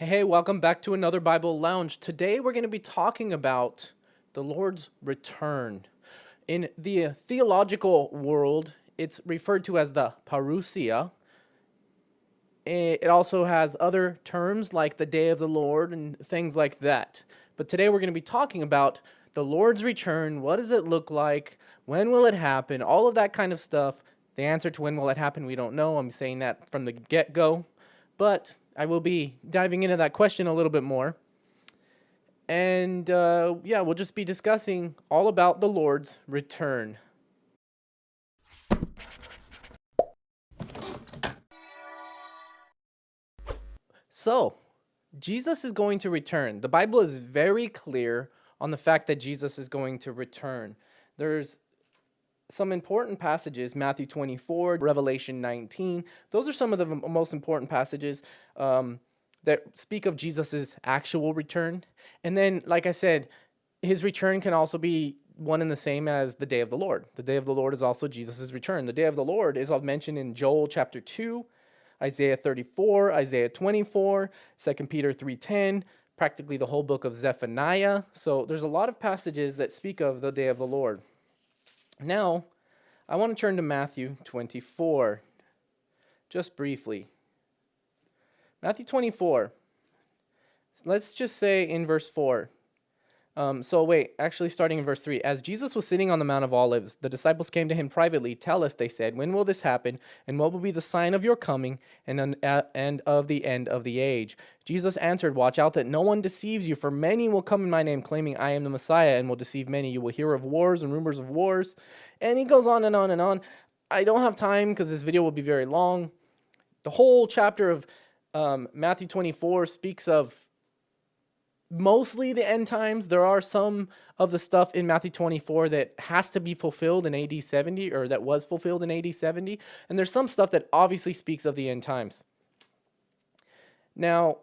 Hey, welcome back to another Bible Lounge. Today we're going to be talking about the Lord's return. In the theological world, it's referred to as the parousia. It also has other terms like the day of the Lord and things like that. But today we're going to be talking about the Lord's return. What does it look like? When will it happen? All of that kind of stuff. The answer to when will it happen, we don't know. I'm saying that from the get-go. But I will be diving into that question a little bit more. And yeah, we'll just be discussing all about the Lord's return. So, Jesus is going to return. The Bible is very clear on the fact that Jesus is going to return. There's some important passages, Matthew 24, Revelation 19. Those are some of the most important passages that speak of Jesus's actual return. And then, like I said, his return can also be one and the same as the day of the Lord. The day of the Lord is also Jesus's return. The day of the Lord is mentioned in Joel chapter 2, Isaiah 34, Isaiah 24, 2 Peter 3:10, practically the whole book of Zephaniah. So there's a lot of passages that speak of the day of the Lord. Now, I want to turn to Matthew 24, just briefly. Matthew 24, let's just say in verse 4. Starting in verse 3. As Jesus was sitting on the Mount of Olives, the disciples came to him privately. Tell us, they said, when will this happen? And what will be the sign of your coming and of the end of the age? Jesus answered, watch out that no one deceives you, for many will come in my name, claiming I am the Messiah, and will deceive many. You will hear of wars and rumors of wars. And he goes on and on and on. I don't have time because this video will be very long. The whole chapter of Matthew 24 speaks of mostly the end times. There are some of the stuff in Matthew 24 that has to be fulfilled in AD 70, or that was fulfilled in AD 70. And there's some stuff that obviously speaks of the end times. Now,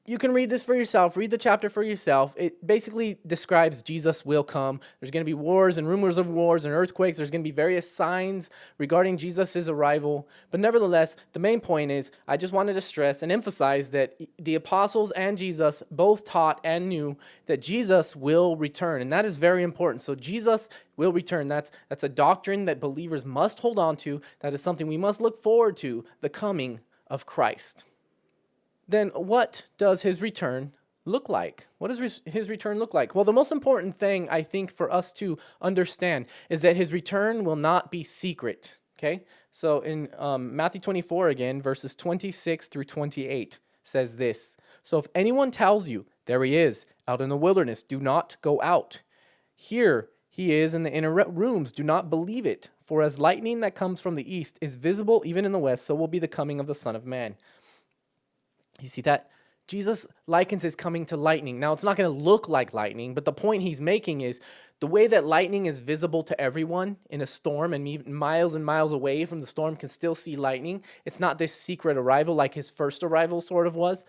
you can read this for yourself, read the chapter for yourself. It basically describes Jesus will come. There's going to be wars and rumors of wars and earthquakes. There's going to be various signs regarding Jesus' arrival. But nevertheless, the main point is, I just wanted to stress and emphasize that the apostles and Jesus both taught and knew that Jesus will return. And that is very important. So Jesus will return. That's a doctrine that believers must hold on to. That is something we must look forward to, the coming of Christ. Then what does his return look like? What does his return look like? Well, the most important thing I think for us to understand is that his return will not be secret. Okay? So in Matthew 24 again, verses 26 through 28 says this. So if anyone tells you, there he is, out in the wilderness, do not go out. Here he is in the inner rooms, do not believe it. For as lightning that comes from the east is visible even in the west, so will be the coming of the Son of Man. You see that? Jesus likens his coming to lightning. Now, it's not going to look like lightning, but the point he's making is the way that lightning is visible to everyone in a storm, and miles away from the storm can still see lightning. It's not this secret arrival like his first arrival sort of was.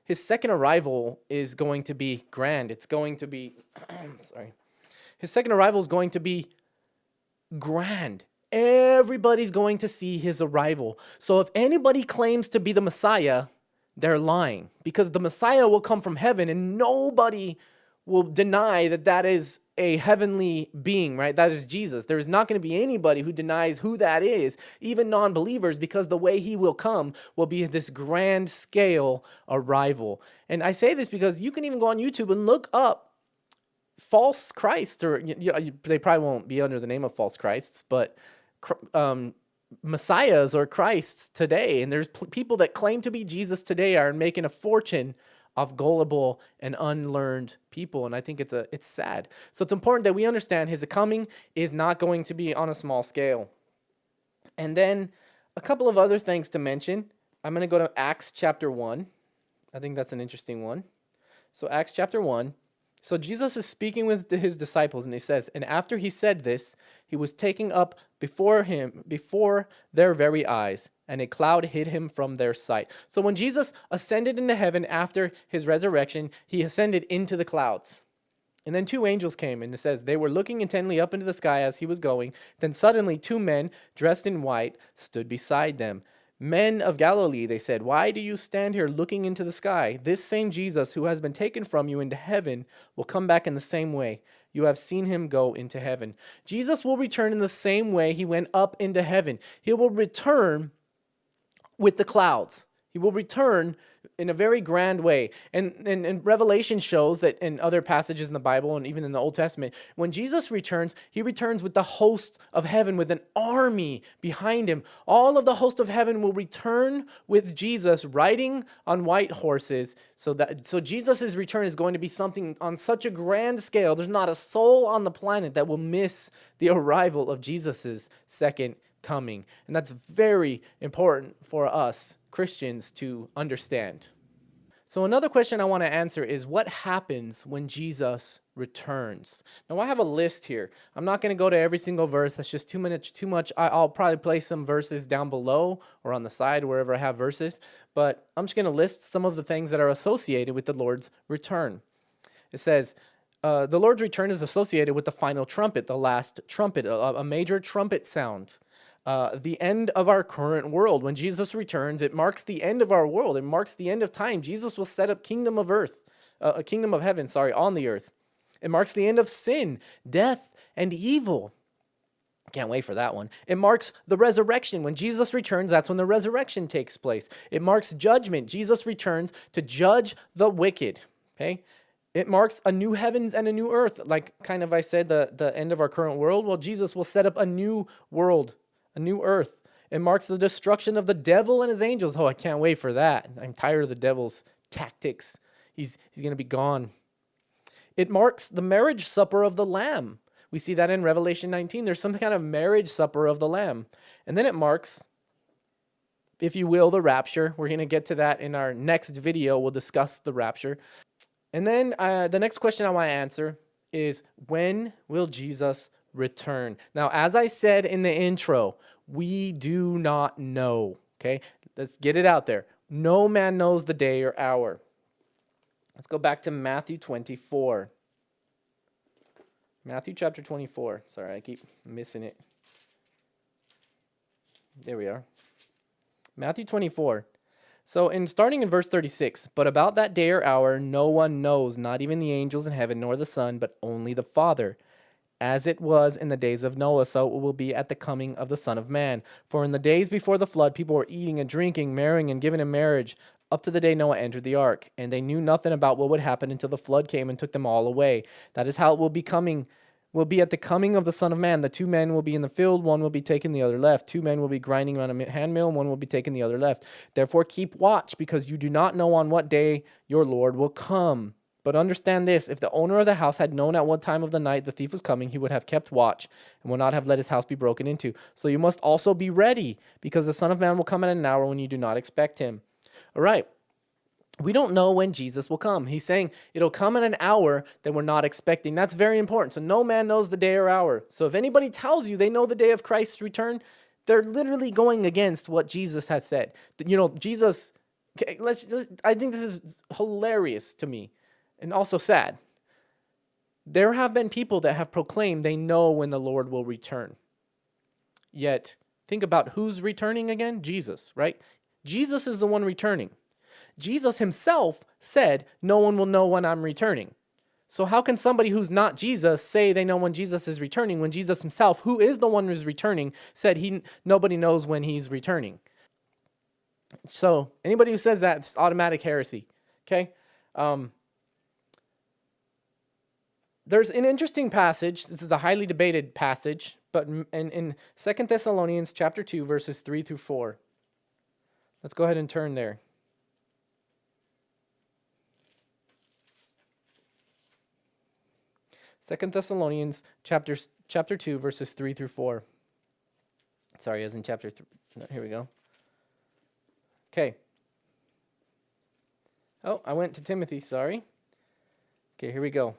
His second arrival is going to be grand. It's going to be, His second arrival is going to be grand. Everybody's going to see his arrival. So if anybody claims to be the Messiah, they're lying, because the Messiah will come from heaven and nobody will deny that that is a heavenly being, right? That is Jesus. There is not going to be anybody who denies who that is, even non-believers, because the way he will come will be this grand scale arrival. And I say this because you can even go on YouTube and look up false Christ, or they probably won't be under the name of false Christs, but Messiahs or Christs today, and there's people that claim to be Jesus today are making a fortune of gullible and unlearned people, and I think it's sad. So it's important that we understand his coming is not going to be on a small scale. And then a couple of other things to mention. I'm going to go to Acts chapter 1. I think that's an interesting one. So Acts chapter 1. So Jesus is speaking with his disciples, and he says, and after he said this, he was taken up before their very eyes, and a cloud hid him from their sight. So when Jesus ascended into heaven after his resurrection, he ascended into the clouds. And then two angels came, and it says, they were looking intently up into the sky as he was going. Then suddenly 2 men dressed in white stood beside them. Men of Galilee, they said, why do you stand here looking into the sky? This same Jesus who has been taken from you into heaven will come back in the same way. You have seen him go into heaven. Jesus will return in the same way he went up into heaven. He will return with the clouds. He will return in a very grand way. And Revelation shows that in other passages in the Bible and even in the Old Testament, when Jesus returns, he returns with the hosts of heaven, with an army behind him. All of the host of heaven will return with Jesus riding on white horses. So Jesus' return is going to be something on such a grand scale. There's not a soul on the planet that will miss the arrival of Jesus' second coming. And that's very important for us Christians to understand. So another question I want to answer is, what happens when Jesus returns? Now I have a list here. I'm not going to go to every single verse. That's just too much. I'll probably place some verses down below or on the side wherever I have verses. But I'm just going to list some of the things that are associated with the Lord's return. It says, the Lord's return is associated with the final trumpet, the last trumpet, a major trumpet sound. The end of our current world. When Jesus returns, it marks the end of our world. It marks the end of time. Jesus will set up kingdom of heaven, on the earth. It marks the end of sin, death, and evil. Can't wait for that one. It marks the resurrection. When Jesus returns, that's when the resurrection takes place. It marks judgment. Jesus returns to judge the wicked. Okay? It marks a new heavens and a new earth. Like kind of I said, the end of our current world. Well, Jesus will set up a new world, a new earth. It marks the destruction of the devil and his angels. Oh, I can't wait for that. I'm tired of the devil's tactics. He's going to be gone. It marks the marriage supper of the Lamb. We see that in Revelation 19. There's some kind of marriage supper of the Lamb. And then it marks, if you will, the rapture. We're going to get to that in our next video. We'll discuss the rapture. And then the next question I want to answer is, when will Jesus return? Now, as I said in the intro, we do not know, okay? Let's get it out there. No man knows the day or hour. Let's go back to Matthew 24. Matthew chapter 24. Sorry, I keep missing it. There we are. Matthew 24. So starting in verse 36, but about that day or hour, no one knows, not even the angels in heaven, nor the Son, but only the Father. As it was in the days of Noah, so it will be at the coming of the Son of Man. For in the days before the flood, people were eating and drinking, marrying and giving in marriage, up to the day Noah entered the ark. And they knew nothing about what would happen until the flood came and took them all away. That is how it will be at the coming of the Son of Man. The two men will be in the field, one will be taking the other left. Two men will be grinding around a handmill, and one will be taking the other left. Therefore keep watch, because you do not know on what day your Lord will come. But understand this, if the owner of the house had known at what time of the night the thief was coming, he would have kept watch and would not have let his house be broken into. So you must also be ready, because the Son of Man will come at an hour when you do not expect him. All right. We don't know when Jesus will come. He's saying it'll come at an hour that we're not expecting. That's very important. So no man knows the day or hour. So if anybody tells you they know the day of Christ's return, they're literally going against what Jesus has said. You know, Jesus, okay, I think this is hilarious to me and also sad. There have been people that have proclaimed they know when the Lord will return. Yet, think about who's returning again? Jesus, right? Jesus is the one returning. Jesus himself said, no one will know when I'm returning. So how can somebody who's not Jesus say they know when Jesus is returning when Jesus himself, who is the one who's returning, said nobody knows when he's returning? So anybody who says that, it's automatic heresy, okay? There's an interesting passage. This is a highly debated passage, but in 2 Thessalonians chapter 2, verses 3 through 4. Let's go ahead and turn there. 2 Thessalonians chapter 2, verses 3 through 4. Sorry, as in chapter 3. No, here we go. Okay. Oh, I went to Timothy, sorry. Okay, here we go.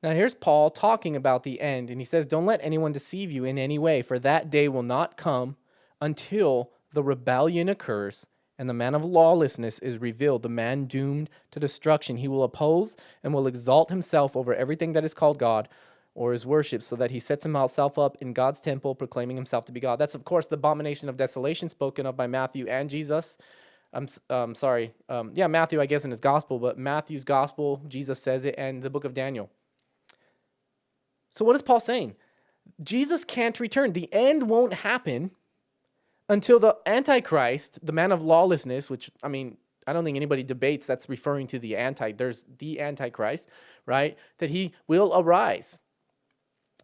Now here's Paul talking about the end, and he says, don't let anyone deceive you in any way, for that day will not come until the rebellion occurs and the man of lawlessness is revealed, the man doomed to destruction. He will oppose and will exalt himself over everything that is called God or is worshipped, so that he sets himself up in God's temple, proclaiming himself to be God. That's, of course, the abomination of desolation spoken of by Matthew and Jesus. Matthew, I guess, in his gospel, but Matthew's gospel, Jesus says it, and the book of Daniel. So what is Paul saying? Jesus can't return. The end won't happen until the Antichrist, the man of lawlessness, which, I mean, I don't think anybody debates that's referring to there's the Antichrist, right? That he will arise.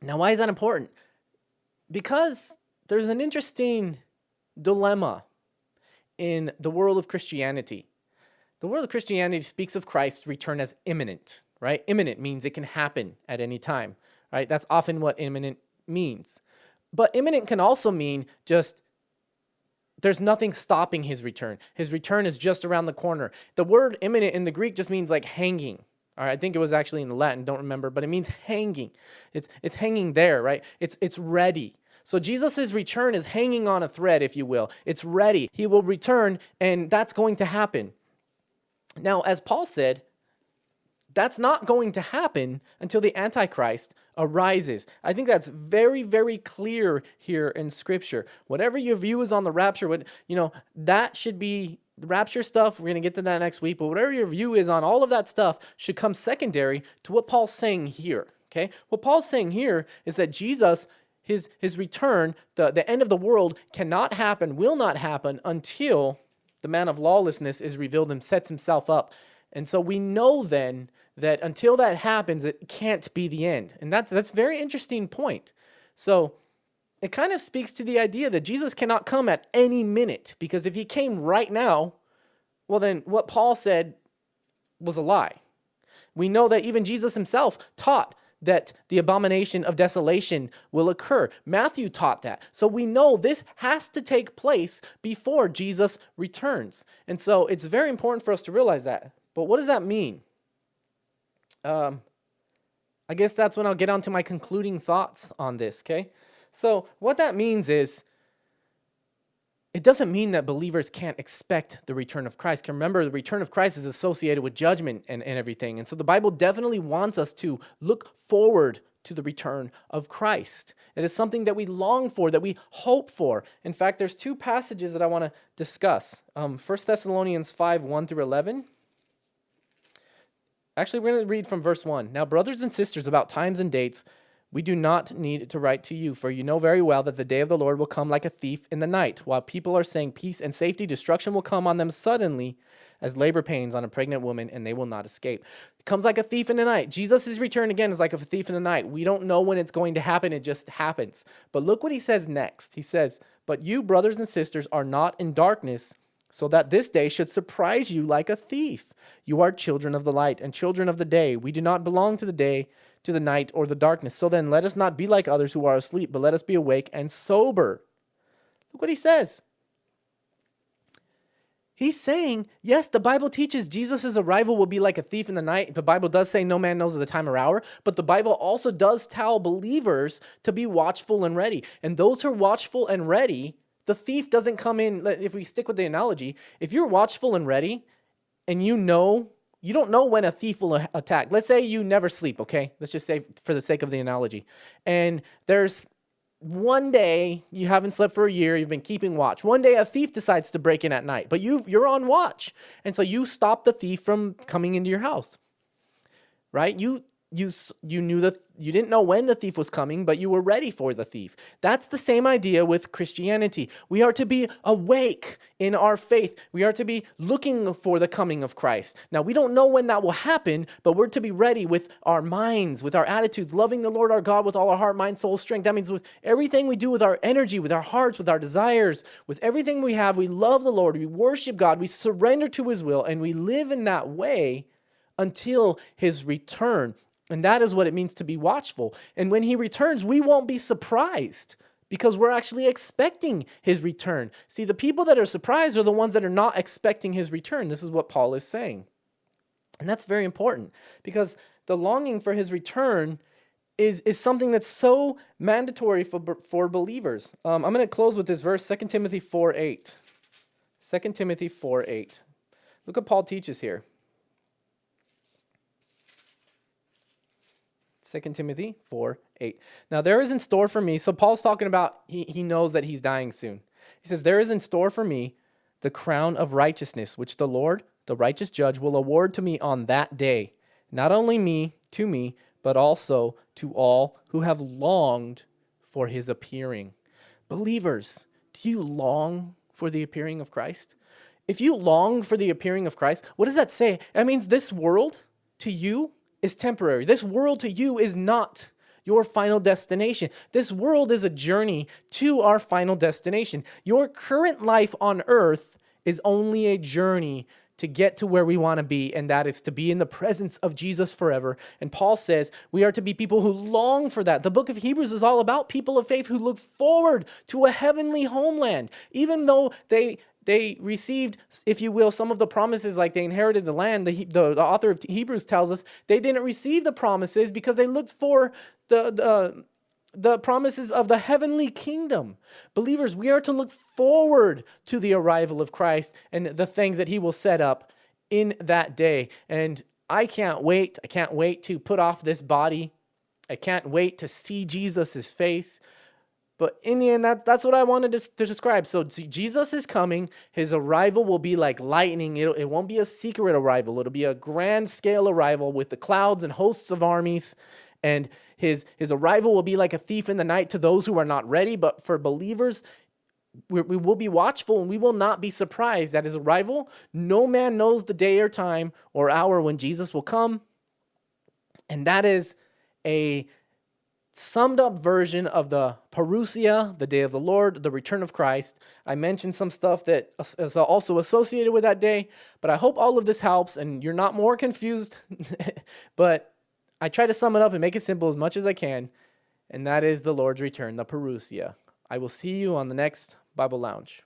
Now, why is that important? Because there's an interesting dilemma in the world of Christianity. The world of Christianity speaks of Christ's return as imminent, right? Imminent means it can happen at any time, right? That's often what imminent means. But imminent can also mean just there's nothing stopping his return. His return is just around the corner. The word imminent in the Greek just means like hanging. All right, I think it was actually in the Latin, don't remember, but it means hanging. It's hanging there, right? It's ready. So Jesus' return is hanging on a thread, if you will. It's ready. He will return, and that's going to happen. Now, as Paul said, that's not going to happen until the Antichrist arises. I think that's very, very clear here in Scripture. Whatever your view is on the rapture, that should be the rapture stuff. We're going to get to that next week. But whatever your view is on all of that stuff should come secondary to what Paul's saying here. Okay? What Paul's saying here is that Jesus, his return, the end of the world cannot happen, will not happen until the man of lawlessness is revealed and sets himself up. And so we know then that until that happens, it can't be the end. And that's a very interesting point. So it kind of speaks to the idea that Jesus cannot come at any minute, because if he came right now, well, then what Paul said was a lie. We know that even Jesus himself taught that the abomination of desolation will occur. Matthew taught that. So we know this has to take place before Jesus returns. And so it's very important for us to realize that. But what does that mean? I guess that's when I'll get on to my concluding thoughts on this, okay? So what that means is, it doesn't mean that believers can't expect the return of Christ. Remember, the return of Christ is associated with judgment and everything. And so the Bible definitely wants us to look forward to the return of Christ. It is something that we long for, that we hope for. In fact, there's two passages that I want to discuss. 1 Thessalonians 5, 1 through 11. Actually, we're going to read from verse 1. Now, brothers and sisters, about times and dates, we do not need to write to you, for you know very well that the day of the Lord will come like a thief in the night. While people are saying peace and safety, destruction will come on them suddenly as labor pains on a pregnant woman, and they will not escape. It comes like a thief in the night. Jesus' return again is like a thief in the night. We don't know when it's going to happen. It just happens. But look what he says next. He says, but you, brothers and sisters, are not in darkness, so that this day should surprise you like a thief. You are children of the light and children of the day. We do not belong to the day, to the night, or the darkness. So then let us not be like others who are asleep, but let us be awake and sober. Look what he says. He's saying, yes, the Bible teaches Jesus' arrival will be like a thief in the night. The Bible does say no man knows the time or hour, but the Bible also does tell believers to be watchful and ready. And those who are watchful and ready, the thief doesn't come in. If we stick with the analogy, if you're watchful and ready and you don't know when a thief will attack. Let's say you never sleep, okay? Let's just say for the sake of the analogy. And there's one day you haven't slept for a year, you've been keeping watch. One day a thief decides to break in at night, but you're on watch. And so you stop the thief from coming into your house, right? You knew that you didn't know when the thief was coming, but you were ready for the thief. That's the same idea with Christianity. We are to be awake in our faith. We are to be looking for the coming of Christ. Now, we don't know when that will happen, but we're to be ready with our minds, with our attitudes, loving the Lord our God with all our heart, mind, soul, strength. That means with everything we do, with our energy, with our hearts, with our desires, with everything we have, we love the Lord, we worship God, we surrender to his will, and we live in that way until his return. And that is what it means to be watchful. And when he returns, we won't be surprised because we're actually expecting his return. See, the people that are surprised are the ones that are not expecting his return. This is what Paul is saying. And that's very important because the longing for his return is something that's so mandatory for believers. I'm going to close with this verse, 2 Timothy 4:8. 2 Timothy 4:8. Look what Paul teaches here. 2 Timothy 4:8. Now there is in store for me. So Paul's talking about he knows that he's dying soon. He says, there is in store for me the crown of righteousness, which the Lord, the righteous judge, will award to me on that day. Not only to me, but also to all who have longed for his appearing. Believers, do you long for the appearing of Christ? If you long for the appearing of Christ, what does that say? That means this world to you is temporary. This world to you is not your final destination. This world is a journey to our final destination. Your current life on earth is only a journey to get to where we want to be, and that is to be in the presence of Jesus forever. And Paul says we are to be people who long for that. The book of Hebrews is all about people of faith who look forward to a heavenly homeland. Even though they received, if you will, some of the promises, like they inherited the land, the author of Hebrews tells us they didn't receive the promises because they looked for the promises of the heavenly kingdom. Believers, we are to look forward to the arrival of Christ and the things that he will set up in that day. And I can't wait. I can't wait to put off this body. I can't wait to see Jesus' face. But in the end, that's what I wanted to describe. So Jesus is coming. His arrival will be like lightning. It won't be a secret arrival. It'll be a grand scale arrival with the clouds and hosts of armies. And his arrival will be like a thief in the night to those who are not ready. But for believers, we will be watchful and we will not be surprised at his arrival. No man knows the day or time or hour when Jesus will come. And that is a summed up version of the parousia, the day of the Lord, the return of Christ. I mentioned some stuff that is also associated with that day, but I hope all of this helps and you're not more confused. But I try to sum it up and make it simple as much as I can, and that is the Lord's return, the parousia. I will see you on the next Bible Lounge.